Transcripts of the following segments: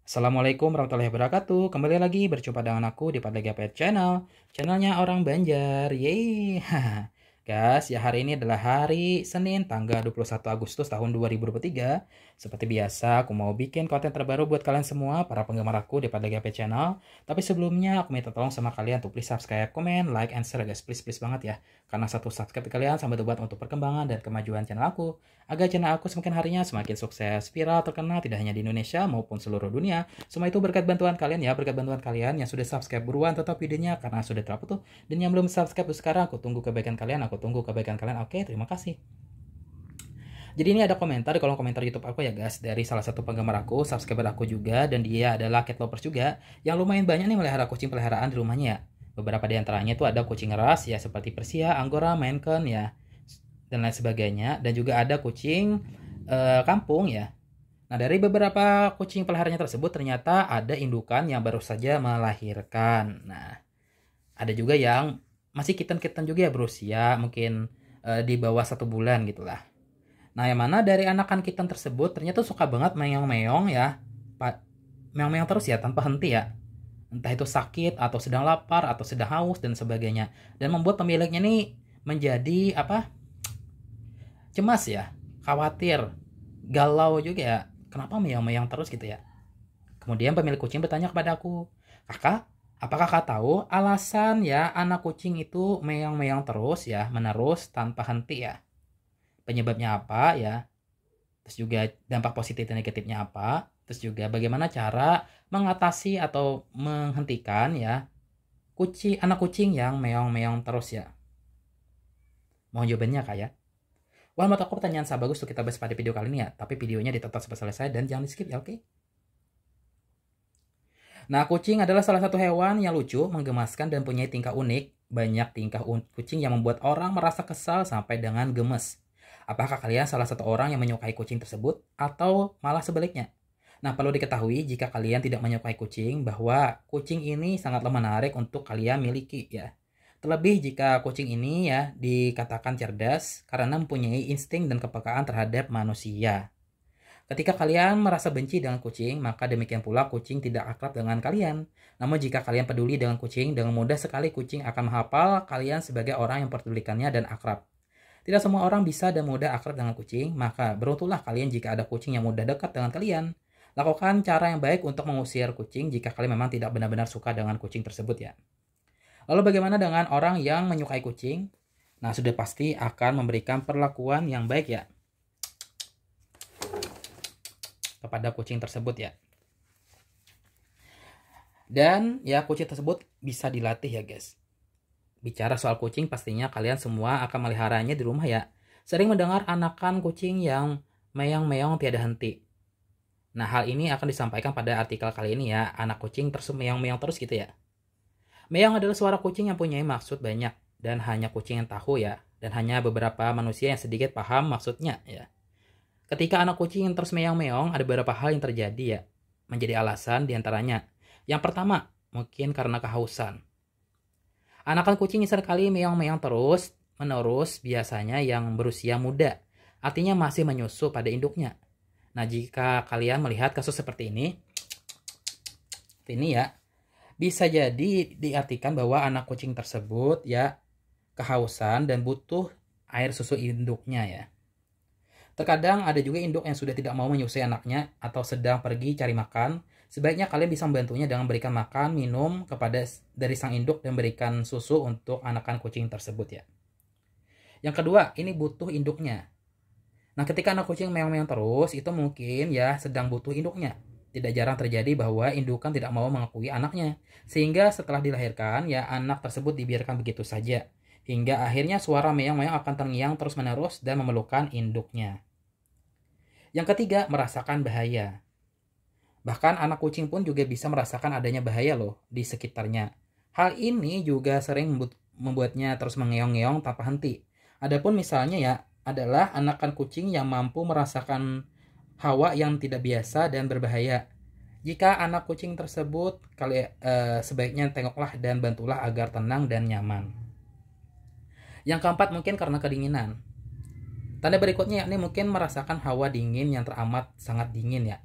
Assalamualaikum warahmatullahi wabarakatuh. Kembali lagi berjumpa dengan aku di Padlega Pet Channel. Channelnya orang Banjar. Yeay. Guys, ya hari ini adalah hari Senin tanggal 21 Agustus tahun 2023. Seperti biasa, aku mau bikin konten terbaru buat kalian semua, para penggemar aku di Padlega Pet Channel. Tapi sebelumnya, aku minta tolong sama kalian untuk please subscribe, comment, like, and share guys. Please banget ya. Karena satu subscribe kalian sampai buat untuk perkembangan dan kemajuan channel aku. Agar channel aku semakin harinya semakin sukses, viral, terkenal tidak hanya di Indonesia maupun seluruh dunia. Semua itu berkat bantuan kalian ya, berkat bantuan kalian yang sudah subscribe buruan tetap videonya karena sudah terapa tuh. Dan yang belum subscribe tuh sekarang aku tunggu kebaikan kalian, Oke, terima kasih. Jadi ini ada komentar di kolom komentar YouTube aku ya guys, dari salah satu penggemar aku, subscriber aku juga, dan dia adalah cat lovers juga, yang lumayan banyak nih melihara kucing peliharaan di rumahnya ya. Beberapa di antaranya itu ada kucing ras ya seperti Persia, Angora, Maine Coon ya, dan lain sebagainya, dan juga ada kucing kampung ya. Nah, dari beberapa kucing peliharaannya tersebut ternyata ada indukan yang baru saja melahirkan. Nah, ada juga yang masih kitten-kitten juga ya, berusia mungkin di bawah 1 bulan gitulah. Nah, yang mana dari anakan kitten tersebut ternyata suka banget meong-meong ya. Meong-meong terus ya tanpa henti ya. Entah itu sakit atau sedang lapar atau sedang haus dan sebagainya. Dan membuat pemiliknya nih menjadi cemas ya, khawatir, galau juga ya. Kenapa meong-meong terus gitu ya? Kemudian pemilik kucing bertanya kepada aku, "Kakak, apakah kakak tahu alasan ya anak kucing itu meong-meong terus ya, menerus tanpa henti ya? Penyebabnya apa ya? Terus juga dampak positif dan negatifnya apa? Terus juga bagaimana cara mengatasi atau menghentikan ya anak kucing yang meong-meong terus ya?" Mohon jawabannya kak ya. Wah, menurut aku pertanyaan sangat bagus untuk kita bahas pada video kali ini ya. Tapi videonya ditonton sampai selesai dan jangan di skip ya, oke? Nah, kucing adalah salah satu hewan yang lucu, menggemaskan, dan punya tingkah unik. Banyak tingkah kucing yang membuat orang merasa kesal sampai dengan gemes. Apakah kalian salah satu orang yang menyukai kucing tersebut atau malah sebaliknya? Nah, perlu diketahui jika kalian tidak menyukai kucing bahwa kucing ini sangatlah menarik untuk kalian miliki ya. Terlebih jika kucing ini ya dikatakan cerdas karena mempunyai insting dan kepekaan terhadap manusia. Ketika kalian merasa benci dengan kucing, maka demikian pula kucing tidak akrab dengan kalian. Namun jika kalian peduli dengan kucing, dengan mudah sekali kucing akan menghafal kalian sebagai orang yang memperdulikannya dan akrab. Tidak semua orang bisa dan mudah akrab dengan kucing, maka beruntunglah kalian jika ada kucing yang mudah dekat dengan kalian. Lakukan cara yang baik untuk mengusir kucing jika kalian memang tidak benar-benar suka dengan kucing tersebut ya. Lalu bagaimana dengan orang yang menyukai kucing? Nah, sudah pasti akan memberikan perlakuan yang baik ya kepada kucing tersebut ya. Dan ya kucing tersebut bisa dilatih ya guys. Bicara soal kucing pastinya kalian semua akan meliharanya di rumah ya. Sering mendengar anakan kucing yang meong-meong tiada henti. Nah, hal ini akan disampaikan pada artikel kali ini ya. Anak kucing terus meong-meong terus gitu ya. Meong adalah suara kucing yang punya maksud banyak dan hanya kucing yang tahu ya, dan hanya beberapa manusia yang sedikit paham maksudnya ya. Ketika anak kucing yang terus meong-meong, ada beberapa hal yang terjadi ya, menjadi alasan diantaranya. Yang pertama, mungkin karena kehausan. Anakan kucing yang seringkali meong-meong terus menerus biasanya yang berusia muda, artinya masih menyusu pada induknya. Nah, jika kalian melihat kasus seperti ini ya, bisa jadi diartikan bahwa anak kucing tersebut ya kehausan dan butuh air susu induknya ya. Terkadang ada juga induk yang sudah tidak mau menyusui anaknya atau sedang pergi cari makan. Sebaiknya kalian bisa membantunya dengan berikan makan, minum dari sang induk dan berikan susu untuk anakan kucing tersebut ya. Yang kedua, ini butuh induknya. Nah, ketika anak kucing meong-meong terus, itu mungkin ya sedang butuh induknya. Tidak jarang terjadi bahwa indukan tidak mau mengakui anaknya. Sehingga setelah dilahirkan, ya anak tersebut dibiarkan begitu saja. Hingga akhirnya suara meong-meong akan terngiang terus-menerus dan memerlukan induknya. Yang ketiga, merasakan bahaya. Bahkan anak kucing pun juga bisa merasakan adanya bahaya loh di sekitarnya. Hal ini juga sering membuatnya terus mengeong-ngeong tanpa henti. Adapun misalnya ya adalah anakan kucing yang mampu merasakan hawa yang tidak biasa dan berbahaya. Jika anak kucing tersebut sebaiknya tengoklah dan bantulah agar tenang dan nyaman. Yang keempat, mungkin karena kedinginan. Tanda berikutnya yakni mungkin merasakan hawa dingin yang teramat sangat dingin ya.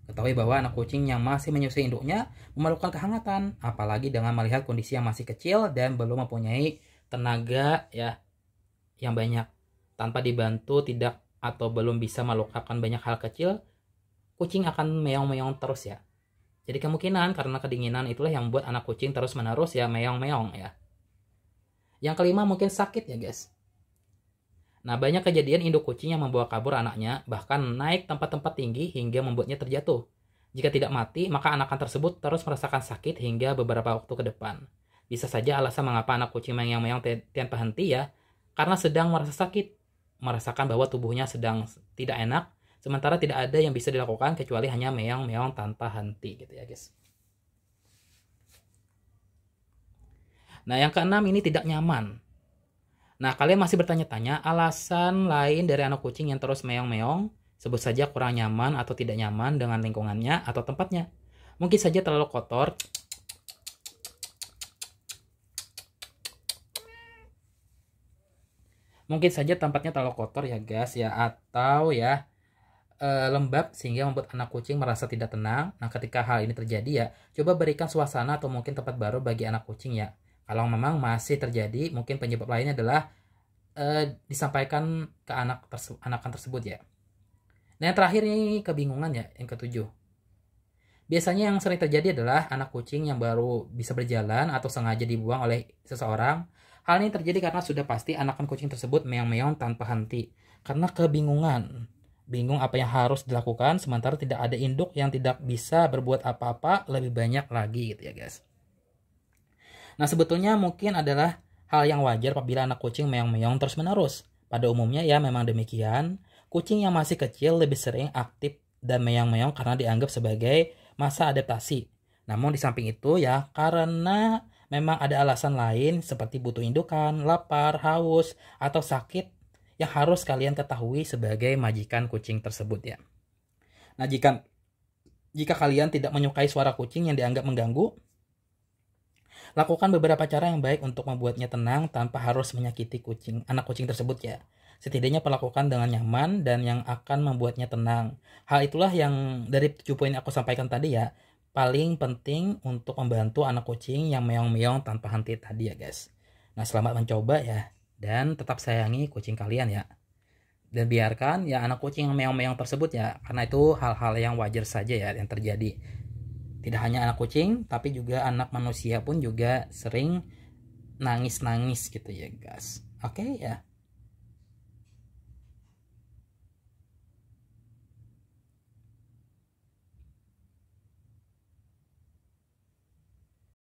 Ketahui bahwa anak kucing yang masih menyusui induknya memerlukan kehangatan, apalagi dengan melihat kondisi yang masih kecil dan belum mempunyai tenaga ya yang banyak. Tanpa dibantu tidak atau belum bisa melakukan banyak hal kecil, kucing akan meong-meong terus ya. Jadi kemungkinan karena kedinginan itulah yang membuat anak kucing terus-menerus ya meong-meong ya. Yang kelima mungkin sakit ya guys. Nah, banyak kejadian induk kucing yang membawa kabur anaknya, bahkan naik tempat-tempat tinggi hingga membuatnya terjatuh. Jika tidak mati, maka anakan tersebut terus merasakan sakit hingga beberapa waktu ke depan. Bisa saja alasan mengapa anak kucing meong-meong tanpa henti ya, karena sedang merasa sakit, merasakan bahwa tubuhnya sedang tidak enak, sementara tidak ada yang bisa dilakukan kecuali hanya meong-meong tanpa henti gitu ya guys. Nah, yang keenam ini tidak nyaman. Nah, kalian masih bertanya-tanya alasan lain dari anak kucing yang terus meong-meong, sebut saja kurang nyaman atau tidak nyaman dengan lingkungannya atau tempatnya. Mungkin saja terlalu kotor, mungkin saja tempatnya terlalu kotor ya guys ya, atau ya lembab sehingga membuat anak kucing merasa tidak tenang. Nah, ketika hal ini terjadi ya, coba berikan suasana atau mungkin tempat baru bagi anak kucing ya. Kalau memang masih terjadi, mungkin penyebab lainnya adalah disampaikan ke anakan tersebut ya. Nah, yang terakhir ini kebingungan ya, yang ketujuh. Biasanya yang sering terjadi adalah anak kucing yang baru bisa berjalan atau sengaja dibuang oleh seseorang. Hal ini terjadi karena sudah pasti anakan kucing tersebut meong-meong tanpa henti. Karena kebingungan. Bingung apa yang harus dilakukan, sementara tidak ada induk yang tidak bisa berbuat apa-apa lebih banyak lagi gitu ya guys. Nah, sebetulnya mungkin adalah hal yang wajar apabila anak kucing meong-meong terus-menerus. Pada umumnya ya memang demikian. Kucing yang masih kecil lebih sering aktif dan meong-meong karena dianggap sebagai masa adaptasi. Namun di samping itu ya karena memang ada alasan lain seperti butuh indukan, lapar, haus, atau sakit yang harus kalian ketahui sebagai majikan kucing tersebut ya. Nah, jika kalian tidak menyukai suara kucing yang dianggap mengganggu, lakukan beberapa cara yang baik untuk membuatnya tenang tanpa harus menyakiti anak kucing tersebut ya. Setidaknya perlakukan dengan nyaman dan yang akan membuatnya tenang. Hal itulah yang dari 7 poin aku sampaikan tadi ya, paling penting untuk membantu anak kucing yang meong-meong tanpa henti tadi ya guys. Nah, selamat mencoba ya, dan tetap sayangi kucing kalian ya. Dan biarkan ya anak kucing yang meong-meong tersebut ya, karena itu hal-hal yang wajar saja ya yang terjadi. Tidak hanya anak kucing, tapi juga anak manusia pun juga sering nangis-nangis gitu ya guys. Oke ya.